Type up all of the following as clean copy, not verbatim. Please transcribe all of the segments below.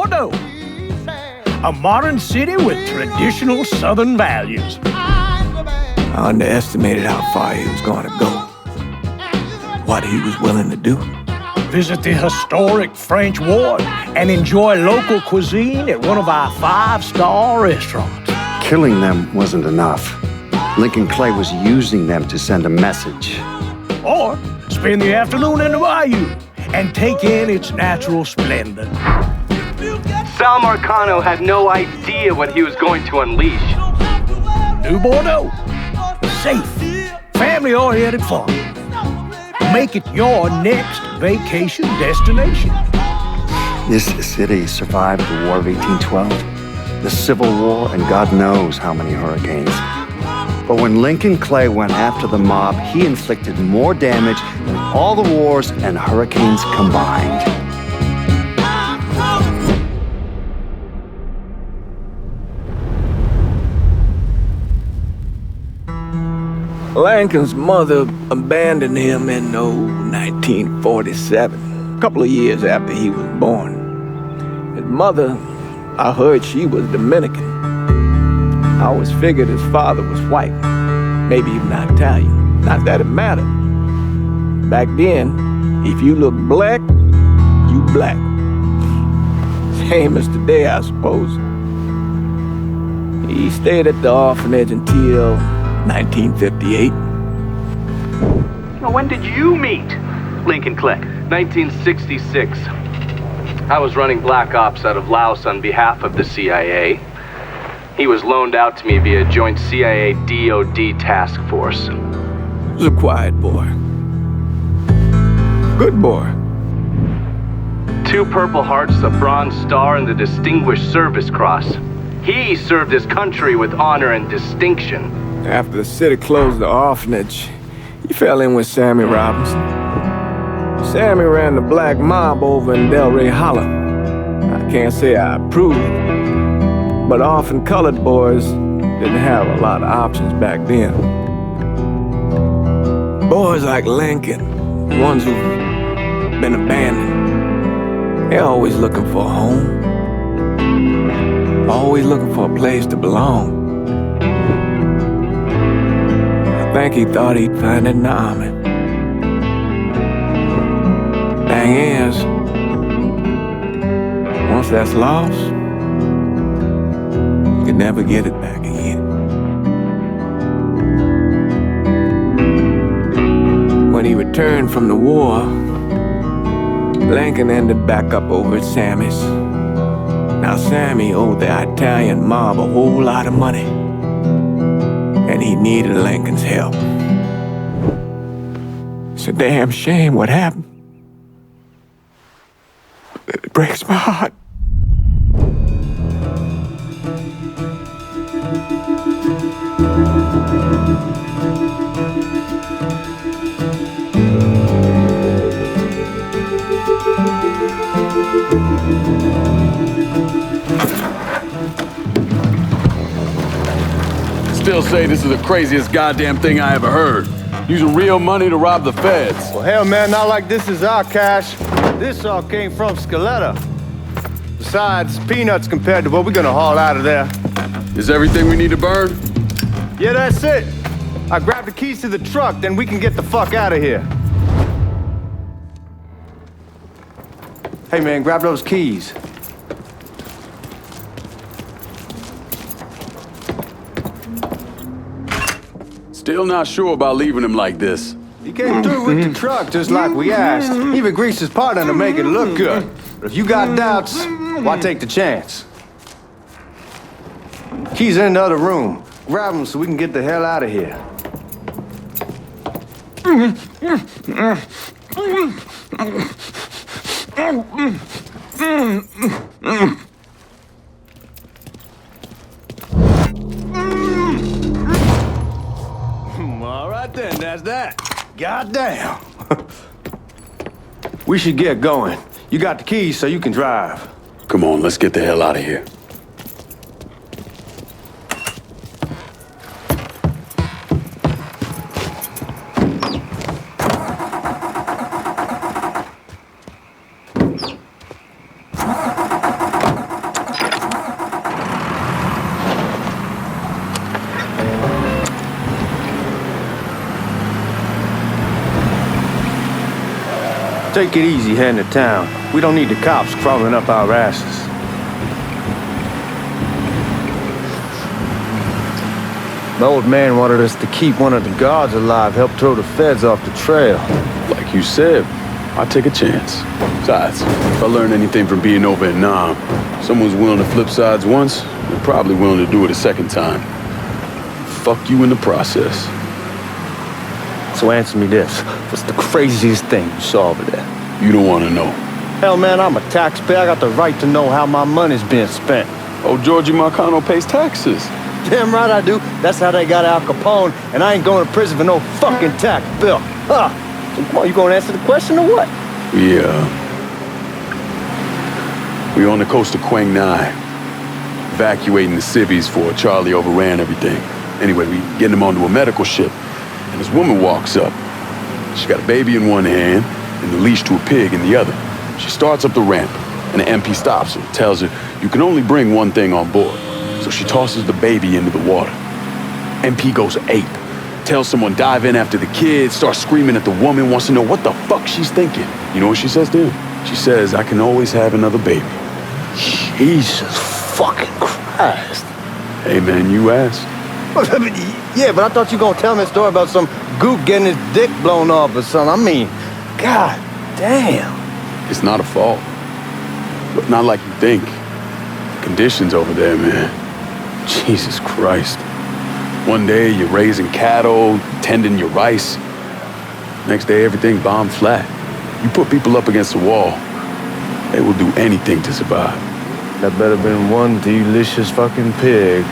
Bordeaux. A modern city with traditional Southern values. I underestimated how far he was going to go. What he was willing to do. Visit the historic French Ward and enjoy local cuisine at one of our 5-star restaurants. Killing them wasn't enough. Lincoln Clay was using them to send a message. Or spend the afternoon in the bayou and take in its natural splendor. Sal Marcano had no idea what he was going to unleash. New Bordeaux. Safe, family-oriented fun. Make it your next vacation destination. This city survived the War of 1812, the Civil War, and God knows how many hurricanes. But when Lincoln Clay went after the mob, he inflicted more damage than all the wars and hurricanes combined. Lincoln's mother abandoned him in 1947, a couple of years after he was born. His mother, I heard she was Dominican. I always figured his father was white, maybe even Italian. Not that it mattered. Back then, if you looked black, you black. Same as today, I suppose. He stayed at the orphanage until 1958. Well, when did you meet Lincoln Clay? 1966. I was running Black Ops out of Laos on behalf of the CIA. He was loaned out to me via joint CIA-DOD task force. He was a quiet boy. Good boy. 2 Purple Hearts, a Bronze Star, and the Distinguished Service Cross. He served his country with honor and distinction. After the city closed the orphanage, he fell in with Sammy Robinson. Sammy ran the black mob over in Delray Hollow. I can't say I approved, but often colored boys didn't have a lot of options back then. Boys like Lincoln, the ones who've been abandoned, they're always looking for a home. Always looking for a place to belong. I think he thought he'd find it in the army. Thing is, once that's lost, you can never get it back again. When he returned from the war, Lincoln ended back up over at Sammy's. Now Sammy owed the Italian mob a whole lot of money, and he needed Lincoln's help. It's a damn shame what happened. It breaks my heart. Still say this is the craziest goddamn thing I ever heard. Using real money to rob the feds. Well, hell, man, not like this is our cash. This all came from Scaletta. Besides, peanuts compared to what we're gonna haul out of there. Is everything we need to burn? Yeah, that's it. I grabbed the keys to the truck, then we can get the fuck out of here. Hey, man, grab those keys. Still not sure about leaving him like this. He came through with the truck just like we asked. Even greased his partner to make it look good. But if you got doubts, why take the chance? Keys in the other room. Grab them so we can get the hell out of here. All right then, that's that. Goddamn. We should get going. You got the keys so you can drive. Come on, let's get the hell out of here. Take it easy heading to town. We don't need the cops crawling up our asses. The old man wanted us to keep one of the guards alive, help throw the feds off the trail. Like you said, I'd take a chance. Besides, if I learn anything from being over in Nam, someone's willing to flip sides once, they're probably willing to do it a second time. Fuck you in the process. So answer me this. What's the craziest thing you saw over there? You don't want to know. Hell, man, I'm a taxpayer. I got the right to know how my money's being spent. Oh, Georgie Marcano pays taxes. Damn right I do. That's how they got Al Capone, and I ain't going to prison for no fucking tax bill. Huh. So come on, you gonna answer the question or what? We on the coast of Quang Nai, evacuating the civvies before Charlie overran everything. Anyway, we getting them onto a medical ship, and this woman walks up. She got a baby in one hand and the leash to a pig in the other. She starts up the ramp, and the MP stops her, tells her, you can only bring one thing on board. So she tosses the baby into the water. MP goes ape, tells someone dive in after the kid, starts screaming at the woman, wants to know what the fuck she's thinking. You know what she says to him? She says, I can always have another baby. Jesus fucking Christ. Hey man, you asked. Yeah, but I thought you were gonna tell me a story about some gook getting his dick blown off or something. I mean, god damn. It's not a fault. But not like you think. Conditions over there, man. Jesus Christ. One day you're raising cattle, tending your rice. Next day everything bombed flat. You put people up against the wall, they will do anything to survive. That better been one delicious fucking pig.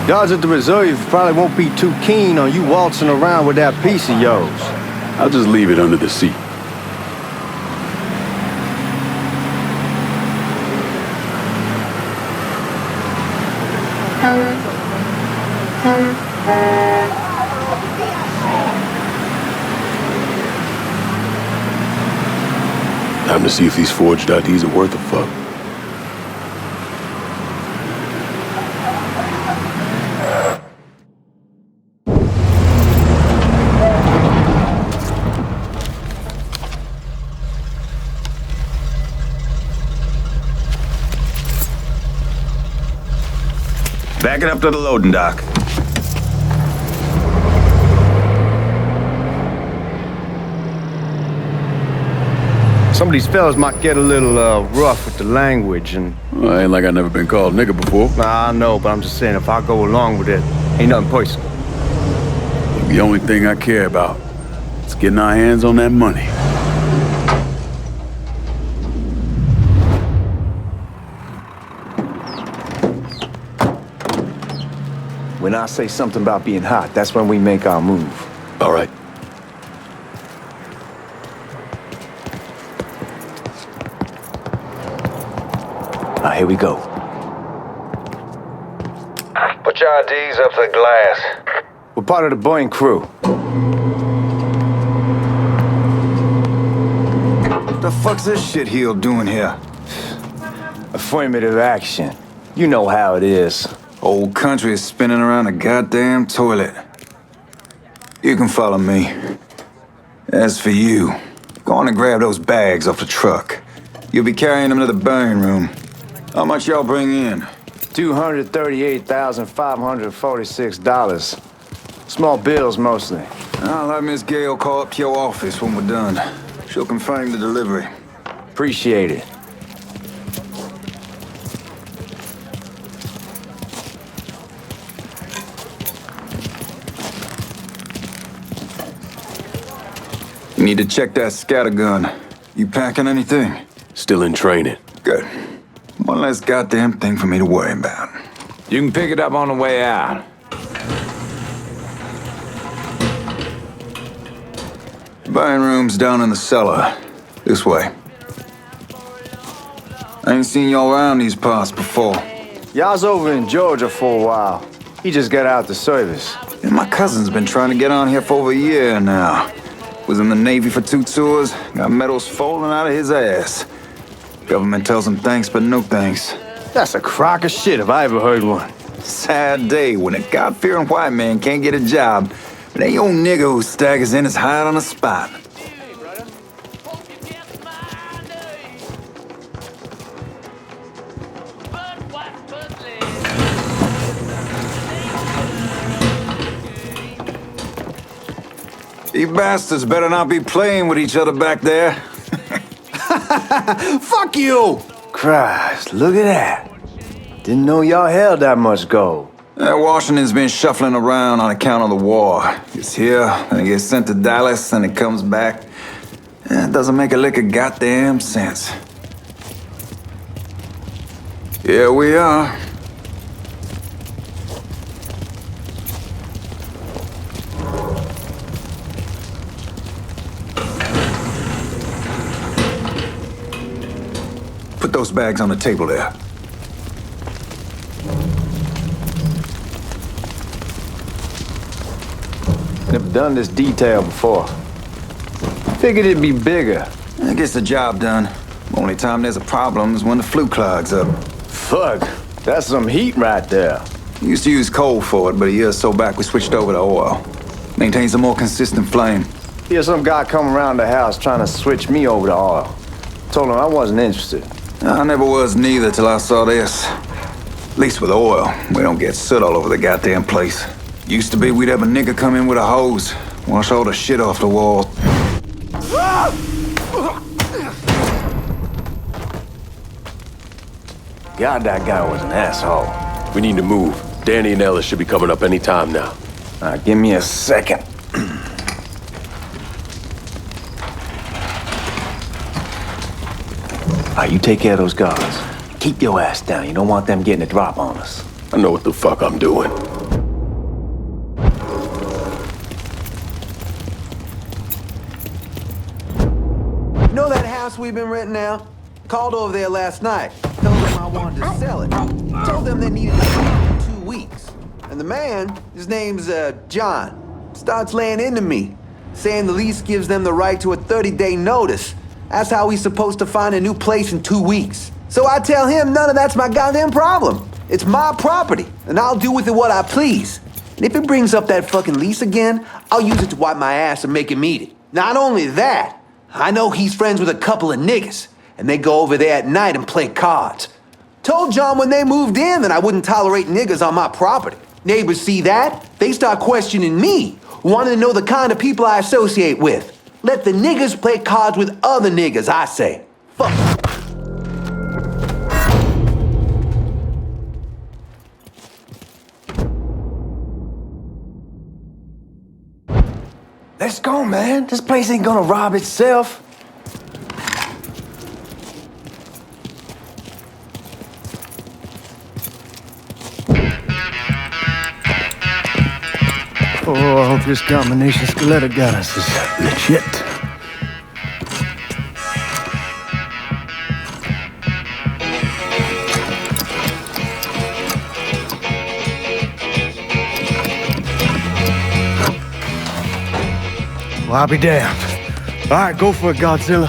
Guards at the reserve probably won't be too keen on you waltzing around with that piece of yours. I'll just leave it under the seat. Time to see if these forged IDs are worth a fuck. Back it up to the loading dock. Some of these fellas might get a little rough with the language and... Well, ain't like I never been called nigga before. Nah, I know, but I'm just saying if I go along with it, ain't nothing personal. The only thing I care about is getting our hands on that money. When I say something about being hot, that's when we make our move. All right. Now, here we go. Put your IDs up to the glass. We're part of the Boeing crew. What the fuck's this shitheel doing here? Affirmative action. You know how it is. Old country is spinning around a goddamn toilet. You can follow me. As for you, go on and grab those bags off the truck. You'll be carrying them to the burn room. How much y'all bring in? $238,546. Small bills, mostly. I'll have Miss Gale call up to your office when we're done. She'll confirm the delivery. Appreciate it. You Need to check that scattergun. You packing anything? Still in training. Good. One less goddamn thing for me to worry about. You can pick it up on the way out. Buying room's down in the cellar. This way. I ain't seen y'all around these parts before. Y'all's over in Georgia for a while. He just got out the service. And my cousin's been trying to get on here for over a year now. Was in the Navy for 2 tours, got medals falling out of his ass. Government tells him thanks, but no thanks. That's a crock of shit if I ever heard one. Sad day when a God-fearing white man can't get a job, but any old nigga who staggers in is hired on the spot. You bastards better not be playing with each other back there. Fuck you! Christ, look at that. Didn't know y'all held that much gold. Washington's been shuffling around on account of the war. It's here, and it gets sent to Dallas, and it comes back. It doesn't make a lick of goddamn sense. Here we are. Put those bags on the table there. Never done this detail before. Figured it'd be bigger. It gets the job done. Only time there's a problem is when the flue clogs up. Fuck, that's some heat right there. We used to use coal for it, but a year or so back we switched over to oil. Maintains a more consistent flame. Here's some guy come around the house trying to switch me over to oil. Told him I wasn't interested. I never was neither till I saw this. At least with oil, we don't get soot all over the goddamn place. Used to be we'd have a nigga come in with a hose, wash all the shit off the wall. God, that guy was an asshole. We need to move. Danny and Ellis should be coming up any time now. Give me a second. You take care of those guards. Keep your ass down. You don't want them getting a drop on us. I know what the fuck I'm doing. You know that house we've been renting out? Called over there last night. Told them I wanted to sell it. Told them they needed to 2 weeks. And the man, his name's John, starts laying into me, saying the lease gives them the right to a 30-day notice. That's how he's supposed to find a new place in 2 weeks. So I tell him none of that's my goddamn problem. It's my property, and I'll do with it what I please. And if it brings up that fucking lease again, I'll use it to wipe my ass and make him eat it. Not only that, I know he's friends with a couple of niggas, and they go over there at night and play cards. Told John when they moved in that I wouldn't tolerate niggas on my property. Neighbors see that, they start questioning me, wanting to know the kind of people I associate with. Let the niggas play cards with other niggas, I say. Fuck. Let's go, man. This place ain't gonna rob itself. Oh, I hope this combination Skeletor got us is legit. Well, I'll be damned. All right, go for it, Godzilla.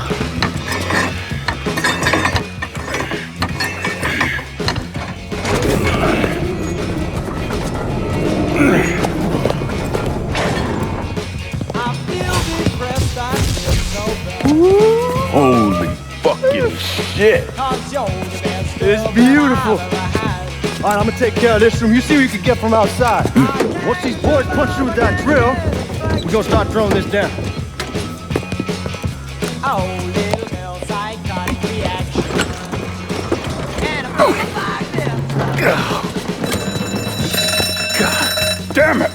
Holy fucking shit. It's beautiful. All right, I'm gonna take care of this room. You see what you can get from outside. Once these boys punch you with that drill, we're gonna start throwing this down. Oh, little girls, I got reaction. And God damn it!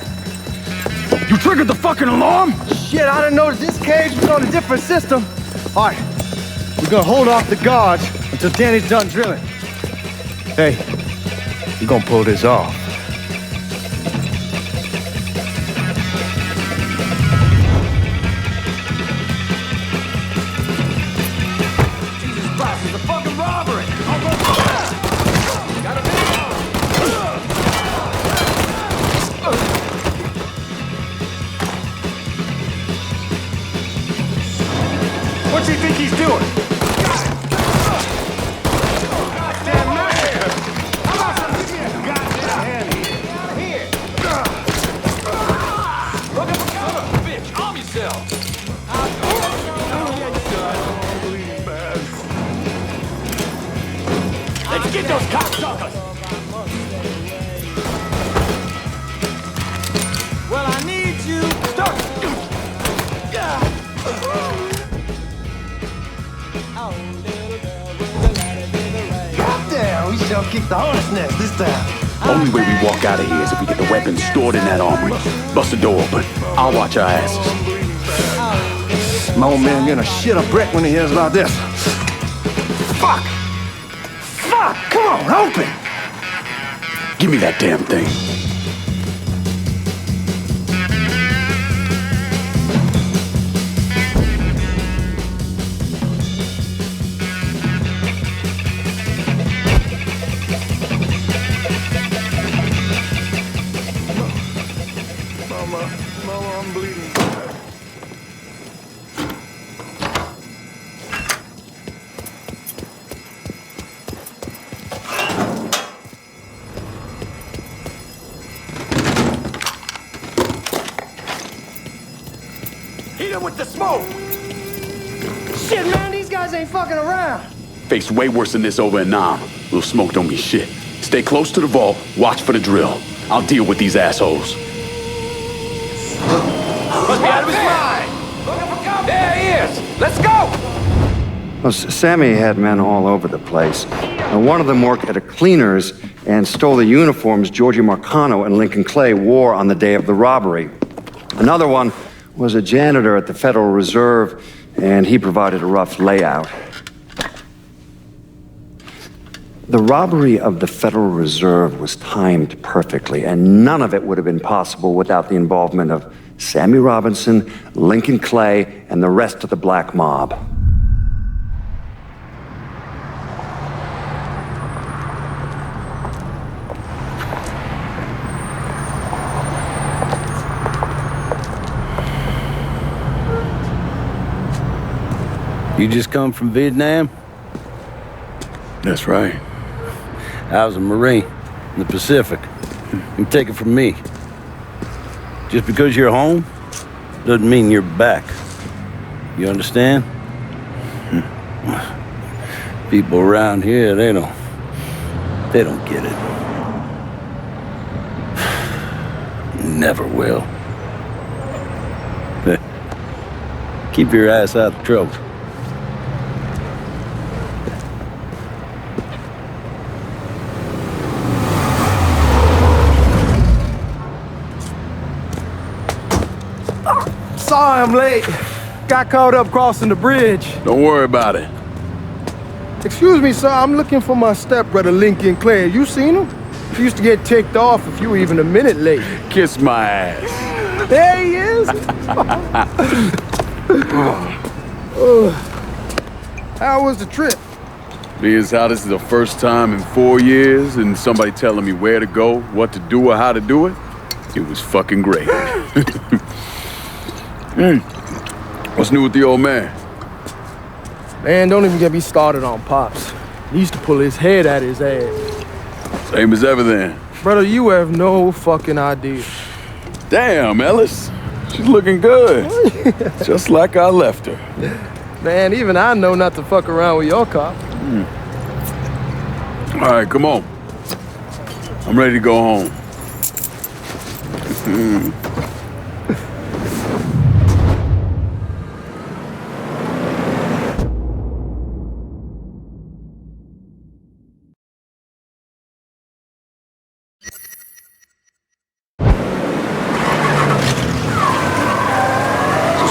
You triggered the fucking alarm? shit, I didn't know that this cage was on a different system. All right, we're gonna hold off the guards until Danny's done drilling. Hey, we're gonna pull this off. Jesus Christ, it's a fucking robbery! What's he think he's doing? Goddamn man! How about some give me a goddamn hand here? Look at the son of a bitch! Arm yourself! Let's get those cocksuckers! Well, I need you. Stop! Oh, little girl, with the light in the rain. Goddamn, we shall kick the hornet's nest this time. Only way we walk out of here is if we get the weapons stored in that armory. Bust the door open. I'll watch our asses. My old man gonna shit a brick when he hears about this. Fuck! Fuck! Come on, open! Give me that damn thing. Mama, I'm bleeding. Hit him with the smoke! Shit, man, these guys ain't fucking around. Faced way worse than this over in Nam. Little smoke don't mean shit. Stay close to the vault, watch for the drill. I'll deal with these assholes. Must be out of his mind! There he is! Let's go! Well, Sammy had men all over the place. One of them worked at a cleaner's and stole the uniforms Georgie Marcano and Lincoln Clay wore on the day of the robbery. Another one was a janitor at the Federal Reserve, and he provided a rough layout. The robbery of the Federal Reserve was timed perfectly, and none of it would have been possible without the involvement of Sammy Robinson, Lincoln Clay, and the rest of the black mob. You just come from Vietnam? That's right. I was a Marine in the Pacific. You take it from me. Just because you're home doesn't mean you're back. You understand? People around here, they don't get it. Never will. Keep your ass out of trouble. Sorry I'm late. Got caught up crossing the bridge. Don't worry about it. Excuse me, sir, I'm looking for my stepbrother, Lincoln Clay. You seen him? He used to get ticked off if you were even a minute late. Kiss my ass. There he is. How was the trip? Because how this is the first time in 4 years and somebody telling me where to go, what to do, or how to do it, it was fucking great. What's new with the old man? Man, don't even get me started on Pops. He used to pull his head out his ass. Same as ever then. Brother, you have no fucking idea. Damn, Ellis. She's looking good. Just like I left her. Man, even I know not to fuck around with your cop. All right, come on. I'm ready to go home.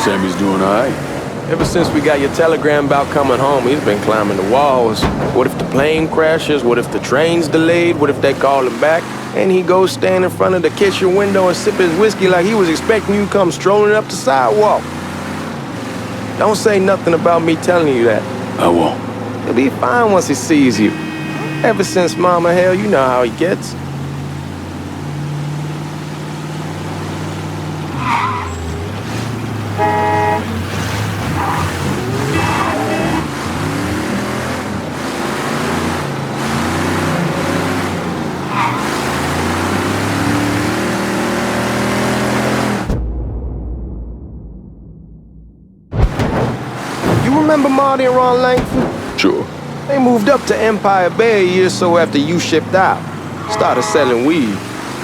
Sammy's doing all right. Ever since we got your telegram about coming home, he's been climbing the walls. What if the plane crashes? What if the train's delayed? What if they call him back? And he goes stand in front of the kitchen window and sip his whiskey like he was expecting you to come strolling up the sidewalk. Don't say nothing about me telling you that. I won't. He'll be fine once he sees you. Ever since Mama Hell, you know how he gets. Remember Marty and Ron Langford? Sure. They moved up to Empire Bay a year or so after you shipped out. Started selling weed.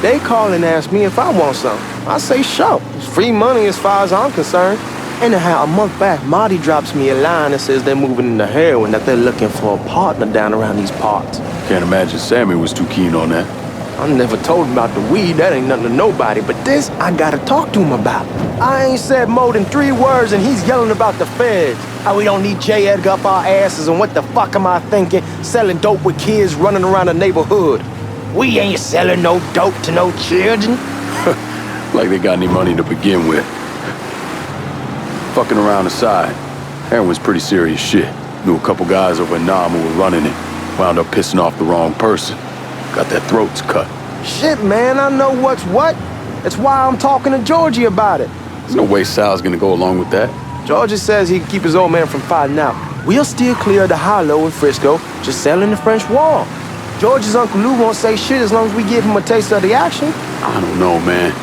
They call and ask me if I want some. I say, sure. It's free money as far as I'm concerned. Anyhow, a month back, Marty drops me a line that says they're moving into heroin, that they're looking for a partner down around these parts. Can't imagine Sammy was too keen on that. I never told him about the weed, that ain't nothing to nobody, but this I gotta talk to him about. I ain't said more than 3 words and he's yelling about the feds. How we don't need J. Edgar up our asses and what the fuck am I thinking? Selling dope with kids running around the neighborhood. We ain't selling no dope to no children. Like they got any money to begin with. Fucking around aside, heroin's pretty serious shit. Knew a couple guys over in Nam who were running it. Wound up pissing off the wrong person. Got their throats cut. Shit, man, I know what's what. That's why I'm talking to Georgie about it. There's no way Sal's gonna go along with that. Georgie says he can keep his old man from fighting out. We'll still clear the hollow in Frisco, just selling the French Wall. George's Uncle Lou won't say shit as long as we give him a taste of the action. I don't know, man.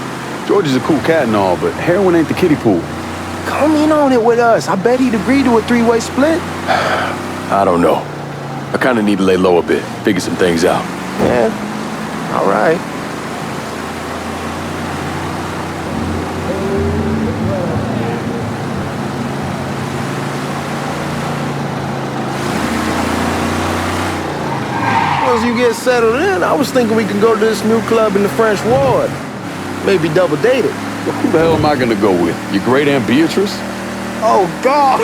George is a cool cat and all, but heroin ain't the kiddie pool. Come in on it with us. I bet he'd agree to a 3-way split. I don't know. I kinda need to lay low a bit, figure some things out. Yeah, all right. Once you get settled in, I was thinking we could go to this new club in the French Ward. Maybe double date it. Well, who the hell am I gonna go with? Your great Aunt Beatrice? Oh, God.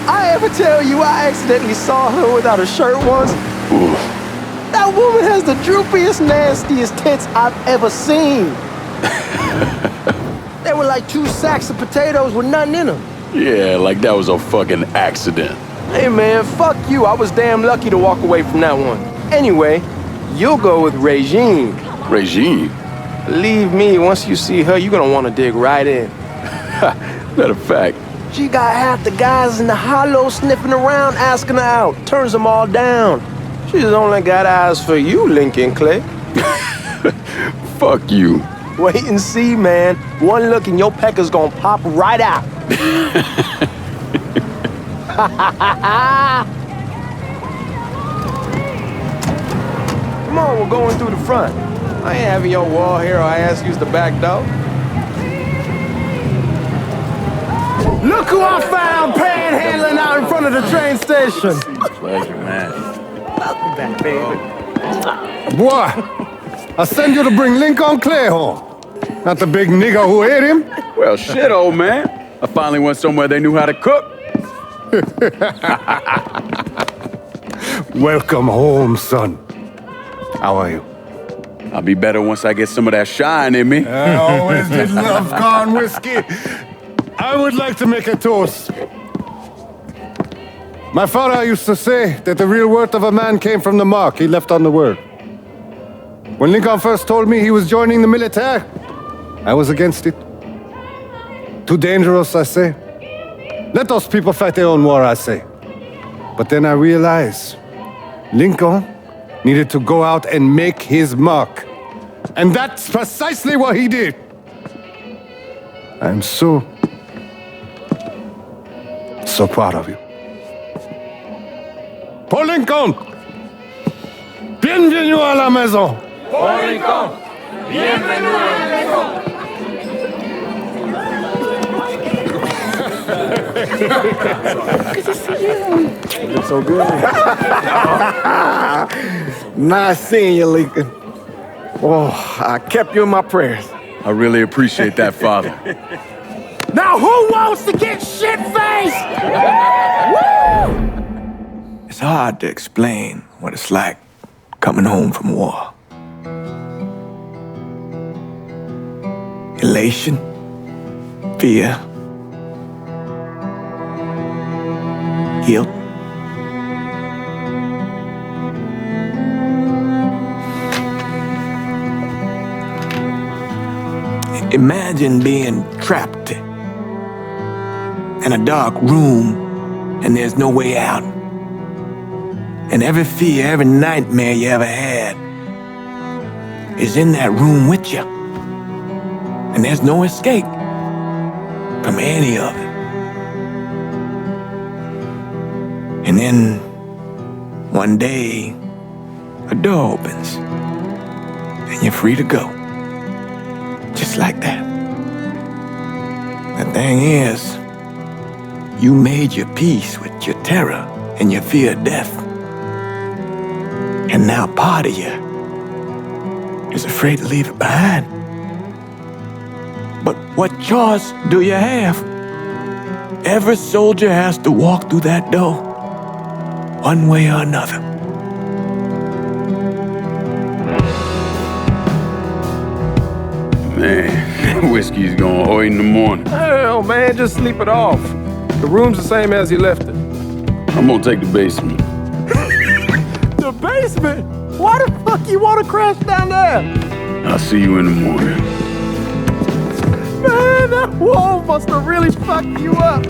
I ever tell you I accidentally saw her without a shirt once? Ooh. That woman has the droopiest, nastiest tits I've ever seen. They were like 2 sacks of potatoes with nothing in them. Yeah, like that was a fucking accident. Hey, man, fuck you. I was damn lucky to walk away from that one. Anyway, you'll go with Regine. Regine? Believe me, once you see her, you're gonna want to dig right in. Matter of fact. She got half the guys in the hollow sniffing around, asking her out. Turns them all down. She's only got eyes for you, Lincoln Clay. Fuck you. Wait and see, man. One look and your pecker's gonna pop right out. Come on, we're going through the front. I ain't having your wall here or I ask use the back door. Look who I found panhandling out in front of the train station. Pleasure, man. Welcome back, baby. Boy, I send you to bring Lincoln Clay home. Not the big nigga who ate him. Well, shit, old man. I finally went somewhere they knew how to cook. Welcome home, son. How are you? I'll be better once I get some of that shine in me. I always did love corn whiskey. I would like to make a toast. My father used to say that the real worth of a man came from the mark he left on the world. When Lincoln first told me he was joining the military, I was against it. Too dangerous, I say. Let those people fight their own war, I say. But then I realized Lincoln needed to go out and make his mark. And that's precisely what he did. I'm so proud of you. Paul Lincoln! Bienvenue à la maison! Paul Lincoln! Bienvenue à la maison! Good to see you. You look so good. Nice seeing you, Lincoln. Oh, I kept you in my prayers. I really appreciate that, Father. Now who wants to get shit-faced? Woo! It's hard to explain what it's like coming home from war. Elation, fear, guilt. Imagine being trapped in a dark room and there's no way out. And every fear, every nightmare you ever had is in that room with you. And there's no escape from any of it. And then one day, a door opens and you're free to go. Just like that. The thing is, you made your peace with your terror and your fear of death. And now part of you is afraid to leave it behind. But what choice do you have? Every soldier has to walk through that door, one way or another. Man, whiskey's going hoy in the morning. Hell, man, just sleep it off. The room's the same as you left it. I'm gonna take the basement. The basement? Why the fuck you want to crash down there? I'll see you in the morning. Man, that wall must have really fucked you up.